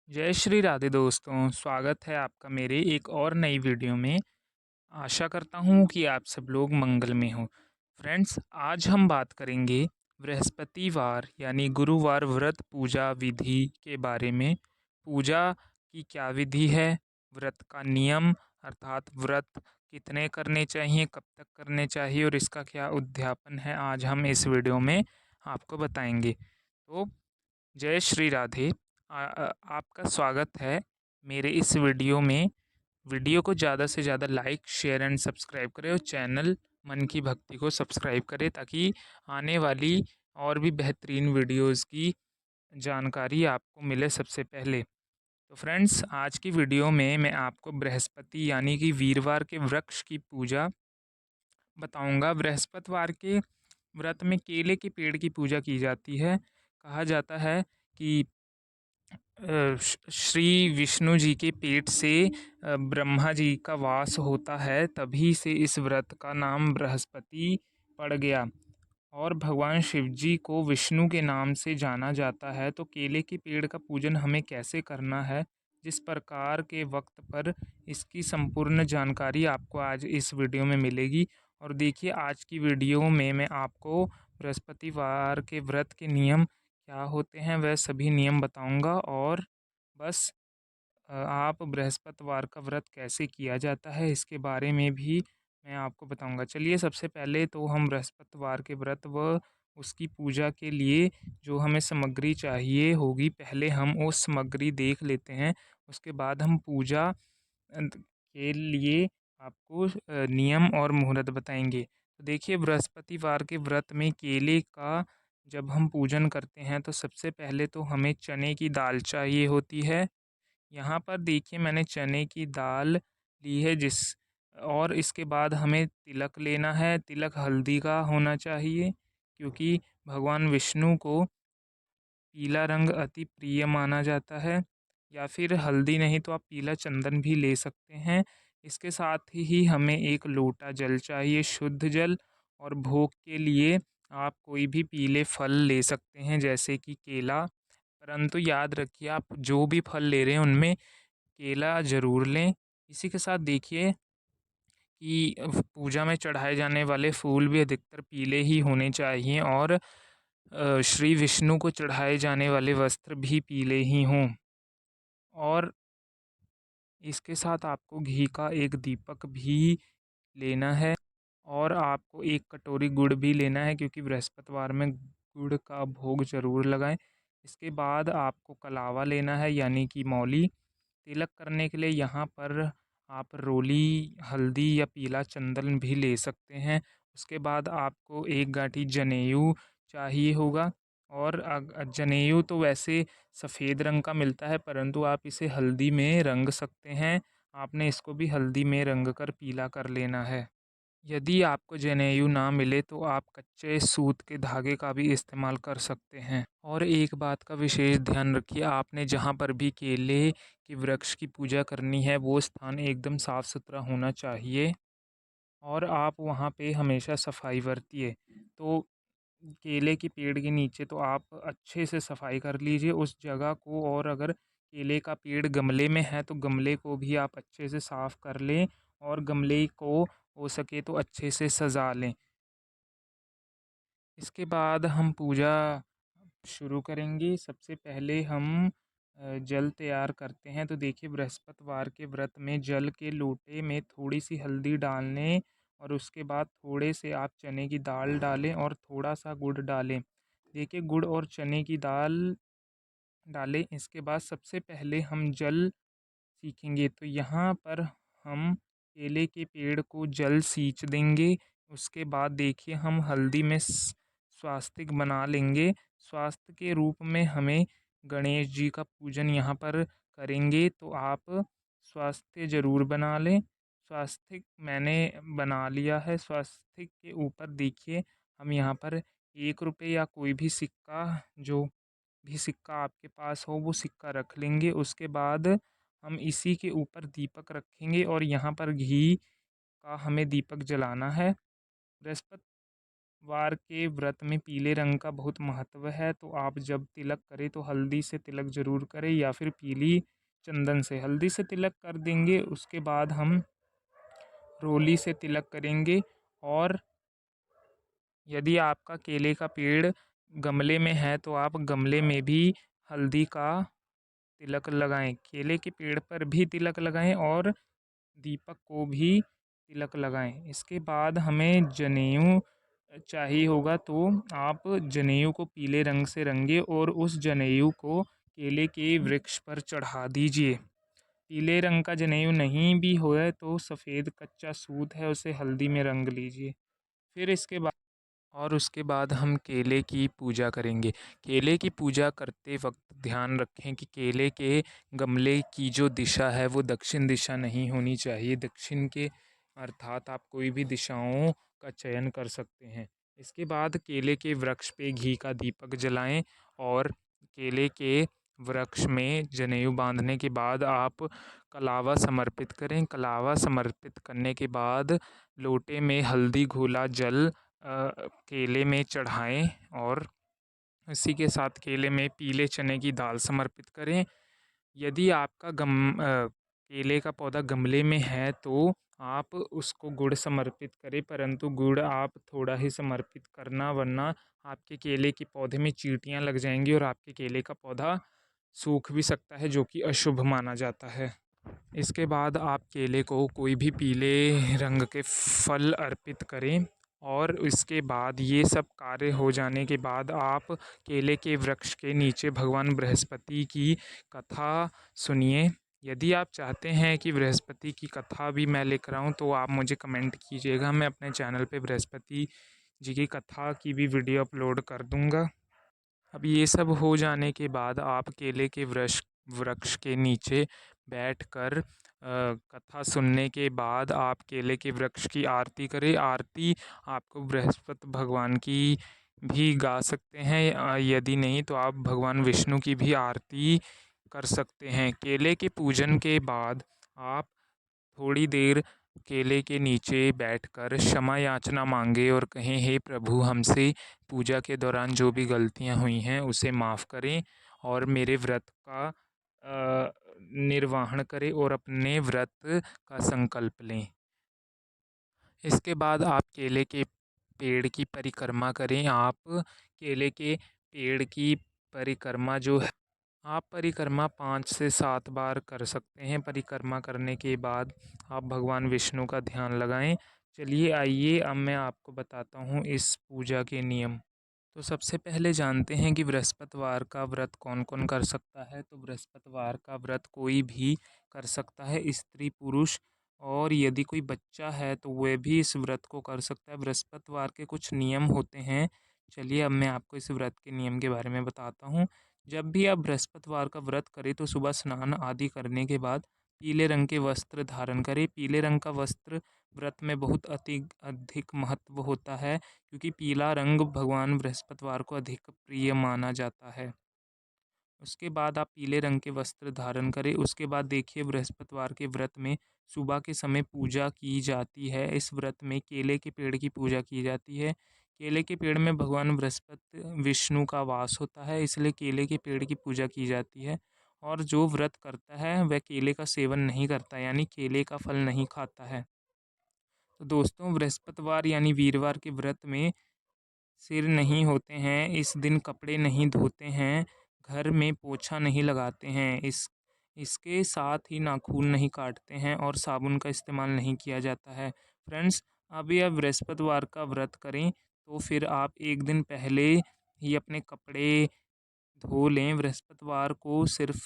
जय श्री राधे दोस्तों, स्वागत है आपका मेरे एक और नई वीडियो में। आशा करता हूँ कि आप सब लोग मंगल में हो। फ्रेंड्स, आज हम बात करेंगे बृहस्पतिवार यानी गुरुवार व्रत पूजा विधि के बारे में। पूजा की क्या विधि है, व्रत का नियम अर्थात व्रत कितने करने चाहिए, कब तक करने चाहिए और इसका क्या उद्यापन है, आज हम इस वीडियो में आपको बताएंगे। तो जय श्री राधे। आपका स्वागत है मेरे इस वीडियो में। वीडियो को ज़्यादा से ज़्यादा लाइक शेयर एंड सब्सक्राइब करें और चैनल मन की भक्ति को सब्सक्राइब करें ताकि आने वाली और भी बेहतरीन वीडियोस की जानकारी आपको मिले सबसे पहले। तो फ्रेंड्स, आज की वीडियो में मैं आपको बृहस्पति यानी कि वीरवार के वृक्ष की पूजा बताऊंगा। बृहस्पतिवार के व्रत में केले के पेड़ की पूजा की जाती है। कहा जाता है कि श्री विष्णु जी के पेट से ब्रह्मा जी का वास होता है, तभी से इस व्रत का नाम बृहस्पति पड़ गया। और भगवान शिव जी को विष्णु के नाम से जाना जाता है। तो केले के पेड़ का पूजन हमें कैसे करना है, जिस प्रकार के वक्त पर, इसकी संपूर्ण जानकारी आपको आज इस वीडियो में मिलेगी। और देखिए, आज की वीडियो में मैं आपको बृहस्पतिवार के व्रत के नियम क्या होते हैं वह सभी नियम बताऊंगा। और बस आप बृहस्पतिवार का व्रत कैसे किया जाता है इसके बारे में भी मैं आपको बताऊंगा। चलिए, सबसे पहले तो हम बृहस्पतिवार के व्रत व उसकी पूजा के लिए जो हमें सामग्री चाहिए होगी, पहले हम वो सामग्री देख लेते हैं। उसके बाद हम पूजा के लिए आपको नियम और मुहूर्त बताएंगे। तो देखिए, बृहस्पतिवार के व्रत में केले का जब हम पूजन करते हैं तो सबसे पहले तो हमें चने की दाल चाहिए होती है। यहाँ पर देखिए, मैंने चने की दाल ली है। और इसके बाद हमें तिलक लेना है। तिलक हल्दी का होना चाहिए, क्योंकि भगवान विष्णु को पीला रंग अति प्रिय माना जाता है। या फिर हल्दी नहीं तो आप पीला चंदन भी ले सकते हैं। इसके साथ ही हमें एक लोटा जल चाहिए, शुद्ध जल। और भोग के लिए आप कोई भी पीले फल ले सकते हैं, जैसे कि केला। परंतु याद रखिए, आप जो भी फल ले रहे हैं उनमें केला ज़रूर लें। इसी के साथ देखिए कि पूजा में चढ़ाए जाने वाले फूल भी अधिकतर पीले ही होने चाहिए, और श्री विष्णु को चढ़ाए जाने वाले वस्त्र भी पीले ही हों। और इसके साथ आपको घी का एक दीपक भी लेना है। और आपको एक कटोरी गुड़ भी लेना है, क्योंकि बृहस्पतिवार में गुड़ का भोग ज़रूर लगाएं। इसके बाद आपको कलावा लेना है, यानी कि मौली। तिलक करने के लिए यहाँ पर आप रोली, हल्दी या पीला चंदन भी ले सकते हैं। उसके बाद आपको एक गांठी जनेऊ चाहिए होगा। और जनेऊ तो वैसे सफ़ेद रंग का मिलता है, परंतु आप इसे हल्दी में रंग सकते हैं। आपने इसको भी हल्दी में रंग कर पीला कर लेना है। यदि आपको जनेऊ ना मिले तो आप कच्चे सूत के धागे का भी इस्तेमाल कर सकते हैं। और एक बात का विशेष ध्यान रखिए, आपने जहाँ पर भी केले के वृक्ष की पूजा करनी है वो स्थान एकदम साफ सुथरा होना चाहिए, और आप वहाँ पे हमेशा सफाई बरतिए। तो केले के पेड़ के नीचे तो आप अच्छे से सफाई कर लीजिए उस जगह को। और अगर केले का पेड़ गमले में है तो गमले को भी आप अच्छे से साफ कर लें, और गमले को हो सके तो अच्छे से सजा लें। इसके बाद हम पूजा शुरू करेंगे। सबसे पहले हम जल तैयार करते हैं। तो देखिए, बृहस्पतिवार के व्रत में जल के लोटे में थोड़ी सी हल्दी डालने, और उसके बाद थोड़े से आप चने की दाल डालें और थोड़ा सा गुड़ डालें। देखिए, गुड़ और चने की दाल डालें। इसके बाद सबसे पहले हम जल सीखेंगे। तो यहाँ पर हम केले के पेड़ को जल सींच देंगे। उसके बाद देखिए, हम हल्दी में स्वास्तिक बना लेंगे। स्वास्थ्य के रूप में हमें गणेश जी का पूजन यहाँ पर करेंगे, तो आप स्वास्थ्य ज़रूर बना लें। स्वास्तिक मैंने बना लिया है। स्वास्तिक के ऊपर देखिए, हम यहाँ पर 1 रुपये या कोई भी सिक्का, जो भी सिक्का आपके पास हो वो सिक्का रख लेंगे। उसके बाद हम इसी के ऊपर दीपक रखेंगे, और यहाँ पर घी का हमें दीपक जलाना है। बृहस्पतिवार वार के व्रत में पीले रंग का बहुत महत्व है। तो आप जब तिलक करें तो हल्दी से तिलक ज़रूर करें या फिर पीली चंदन से। हल्दी से तिलक कर देंगे, उसके बाद हम रोली से तिलक करेंगे। और यदि आपका केले का पेड़ गमले में है तो आप गमले में भी हल्दी का तिलक लगाएं। केले के पेड़ पर भी तिलक लगाएं और दीपक को भी तिलक लगाएं। इसके बाद हमें जनेऊ चाहिए होगा, तो आप जनेऊ को पीले रंग से रंगे और उस जनेऊ को केले के वृक्ष पर चढ़ा दीजिए। पीले रंग का जनेऊ नहीं भी होए तो सफ़ेद कच्चा सूत है, उसे हल्दी में रंग लीजिए। फिर इसके बाद उसके बाद हम केले की पूजा करेंगे। केले की पूजा करते वक्त ध्यान रखें कि केले के गमले की जो दिशा है वो दक्षिण दिशा नहीं होनी चाहिए। दक्षिण के अर्थात आप कोई भी दिशाओं का चयन कर सकते हैं। इसके बाद केले के वृक्ष पे घी का दीपक जलाएं और केले के वृक्ष में जनेऊ बांधने के बाद आप कलावा समर्पित करें। कलावा समर्पित करने के बाद लोटे में हल्दी घोला जल केले में चढ़ाएं और इसी के साथ केले में पीले चने की दाल समर्पित करें। यदि आपका केले का पौधा गमले में है तो आप उसको गुड़ समर्पित करें, परंतु गुड़ आप थोड़ा ही समर्पित करना, वरना आपके केले के पौधे में चींटियां लग जाएंगी और आपके केले का पौधा सूख भी सकता है, जो कि अशुभ माना जाता है। इसके बाद आप केले को कोई भी पीले रंग के फल अर्पित करें और इसके बाद ये सब कार्य हो जाने के बाद आप केले के वृक्ष के नीचे भगवान बृहस्पति की कथा सुनिए। यदि आप चाहते हैं कि बृहस्पति की कथा भी मैं लेकर आऊँ तो आप मुझे कमेंट कीजिएगा, मैं अपने चैनल पे बृहस्पति जी की कथा की भी वीडियो अपलोड कर दूँगा। अब ये सब हो जाने के बाद आप केले के वृक्ष के नीचे बैठकर कथा सुनने के बाद आप केले के वृक्ष की आरती करें। आरती आपको बृहस्पति भगवान की भी गा सकते हैं, यदि नहीं तो आप भगवान विष्णु की भी आरती कर सकते हैं। केले के पूजन के बाद आप थोड़ी देर केले के नीचे बैठकर क्षमा याचना मांगे और कहें, हे प्रभु, हमसे पूजा के दौरान जो भी गलतियां हुई हैं उसे माफ़ करें और मेरे व्रत का निर्वहन करें और अपने व्रत का संकल्प लें। इसके बाद आप केले के पेड़ की परिक्रमा करें। आप केले के पेड़ की परिक्रमा जो है, आप परिक्रमा 5 से 7 बार कर सकते हैं। परिक्रमा करने के बाद आप भगवान विष्णु का ध्यान लगाएं। चलिए आइए अब मैं आपको बताता हूँ इस पूजा के नियम। तो सबसे पहले जानते हैं कि बृहस्पतिवार का व्रत कौन कौन कर सकता है। तो बृहस्पतिवार का व्रत कोई भी कर सकता है, स्त्री पुरुष, और यदि कोई बच्चा है तो वह भी इस व्रत को कर सकता है। बृहस्पतिवार के कुछ नियम होते हैं, चलिए अब मैं आपको इस व्रत के नियम के बारे में बताता हूँ। जब भी आप बृहस्पतिवार का व्रत करें तो सुबह स्नान आदि करने के बाद पीले रंग के वस्त्र धारण करें। पीले रंग का वस्त्र व्रत में बहुत अधिक महत्व होता है, क्योंकि पीला रंग भगवान बृहस्पतिवार को अधिक प्रिय माना जाता है। उसके बाद आप पीले रंग के वस्त्र धारण करें। उसके बाद देखिए, बृहस्पतिवार के व्रत में सुबह के समय पूजा की जाती है। इस व्रत में केले के पेड़ की पूजा की जाती है। केले के पेड़ में भगवान बृहस्पति विष्णु का वास होता है, इसलिए केले के पेड़ की पूजा की जाती है। और जो व्रत करता है वह केले का सेवन नहीं करता, यानी केले का फल नहीं खाता है। तो दोस्तों, बृहस्पतिवार यानी वीरवार के व्रत में सिर नहीं होते हैं, इस दिन कपड़े नहीं धोते हैं, घर में पोछा नहीं लगाते हैं, इसके साथ ही नाखून नहीं काटते हैं और साबुन का इस्तेमाल नहीं किया जाता है। फ्रेंड्स, अभी आप बृहस्पतिवार का व्रत करें तो फिर आप एक दिन पहले ही अपने कपड़े धो लें। बृहस्पतिवार को सिर्फ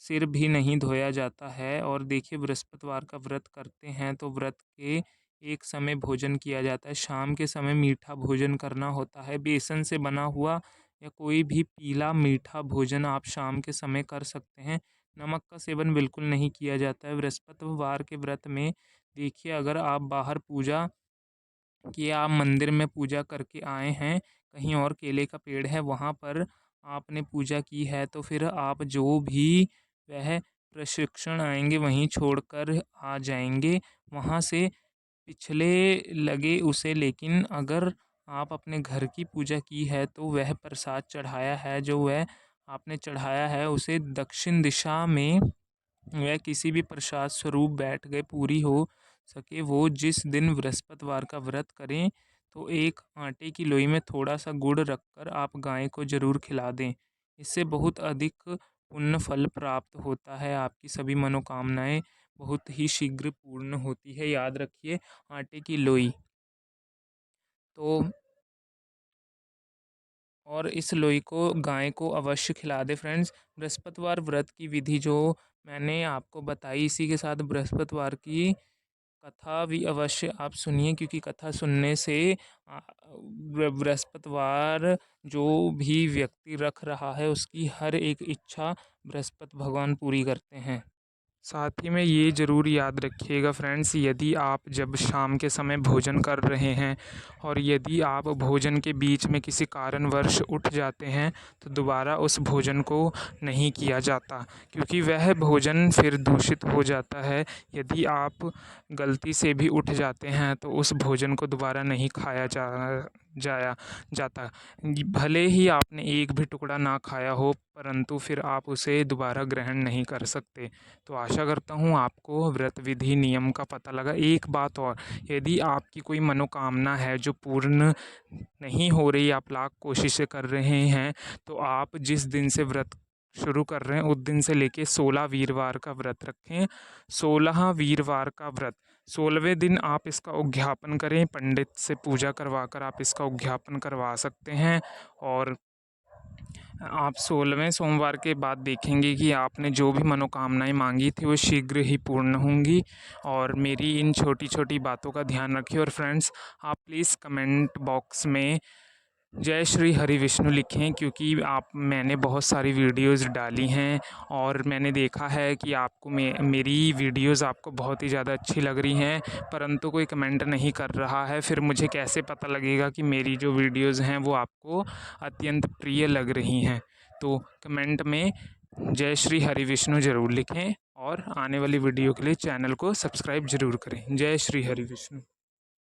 सिर भी नहीं धोया जाता है। और देखिए, बृहस्पतिवार का व्रत करते हैं तो व्रत के एक समय भोजन किया जाता है। शाम के समय मीठा भोजन करना होता है। बेसन से बना हुआ या कोई भी पीला मीठा भोजन आप शाम के समय कर सकते हैं। नमक का सेवन बिल्कुल नहीं किया जाता है बृहस्पतिवार के व्रत में। देखिए, अगर आप बाहर पूजा कि आप मंदिर में पूजा करके आए हैं, कहीं और केले का पेड़ है वहाँ पर आपने पूजा की है, तो फिर आप जो भी वह प्रशिक्षण आएंगे वहीं छोड़कर आ जाएंगे। वहाँ से पिछले लगे उसे, लेकिन अगर आप अपने घर की पूजा की है तो वह प्रसाद चढ़ाया है जो वह आपने चढ़ाया है उसे दक्षिण दिशा में वह किसी भी प्रसाद स्वरूप बैठ गए पूरी हो सके। वो जिस दिन बृहस्पतिवार का व्रत करें तो एक आटे की लोई में थोड़ा सा गुड़ रखकर आप गाय को जरूर खिला दें। इससे बहुत अधिक पुण्य फल प्राप्त होता है। आपकी सभी मनोकामनाएं बहुत ही शीघ्र पूर्ण होती है। याद रखिए, आटे की लोई। तो और इस लोई को गाय को अवश्य खिला दे फ्रेंड्स। बृहस्पतिवार व्रत की विधि जो मैंने आपको बताई, इसी के साथ बृहस्पतिवार की कथा भी अवश्य आप सुनिए, क्योंकि कथा सुनने से बृहस्पतिवार जो भी व्यक्ति रख रहा है उसकी हर एक इच्छा बृहस्पति भगवान पूरी करते हैं। साथ ही में ये ज़रूर याद रखिएगा फ्रेंड्स, यदि आप जब शाम के समय भोजन कर रहे हैं और यदि आप भोजन के बीच में किसी कारणवश उठ जाते हैं तो दोबारा उस भोजन को नहीं किया जाता, क्योंकि वह भोजन फिर दूषित हो जाता है। यदि आप गलती से भी उठ जाते हैं तो उस भोजन को दोबारा नहीं खाया जाया जाता। भले ही आपने एक भी टुकड़ा ना खाया हो, परंतु फिर आप उसे दोबारा ग्रहण नहीं कर सकते। तो आशा करता हूँ आपको व्रत विधि नियम का पता लगा। एक बात और, यदि आपकी कोई मनोकामना है जो पूर्ण नहीं हो रही, आप लाख कोशिशें कर रहे हैं, तो आप जिस दिन से व्रत शुरू कर रहे हैं उस दिन से लेके 16 वीरवार का व्रत रखें। 16 वीरवार का व्रत, 16वें दिन आप इसका उद्यापन करें। पंडित से पूजा करवा कर आप इसका उद्यापन करवा सकते हैं। और आप 16वें सोमवार के बाद देखेंगे कि आपने जो भी मनोकामनाएं मांगी थी वो शीघ्र ही पूर्ण होंगी। और मेरी इन छोटी छोटी बातों का ध्यान रखिए। और फ्रेंड्स, आप प्लीज़ कमेंट बॉक्स में जय श्री हरि विष्णु लिखें, क्योंकि मैंने बहुत सारी वीडियोस डाली हैं और मैंने देखा है कि आपको मेरी वीडियोस आपको बहुत ही ज़्यादा अच्छी लग रही हैं, परंतु कोई कमेंट नहीं कर रहा है। फिर मुझे कैसे पता लगेगा कि मेरी जो वीडियोस हैं वो आपको अत्यंत प्रिय लग रही हैं। तो कमेंट में जय श्री हरि विष्णु ज़रूर लिखें और आने वाली वीडियो के लिए चैनल को सब्सक्राइब ज़रूर करें। जय श्री हरि विष्णु।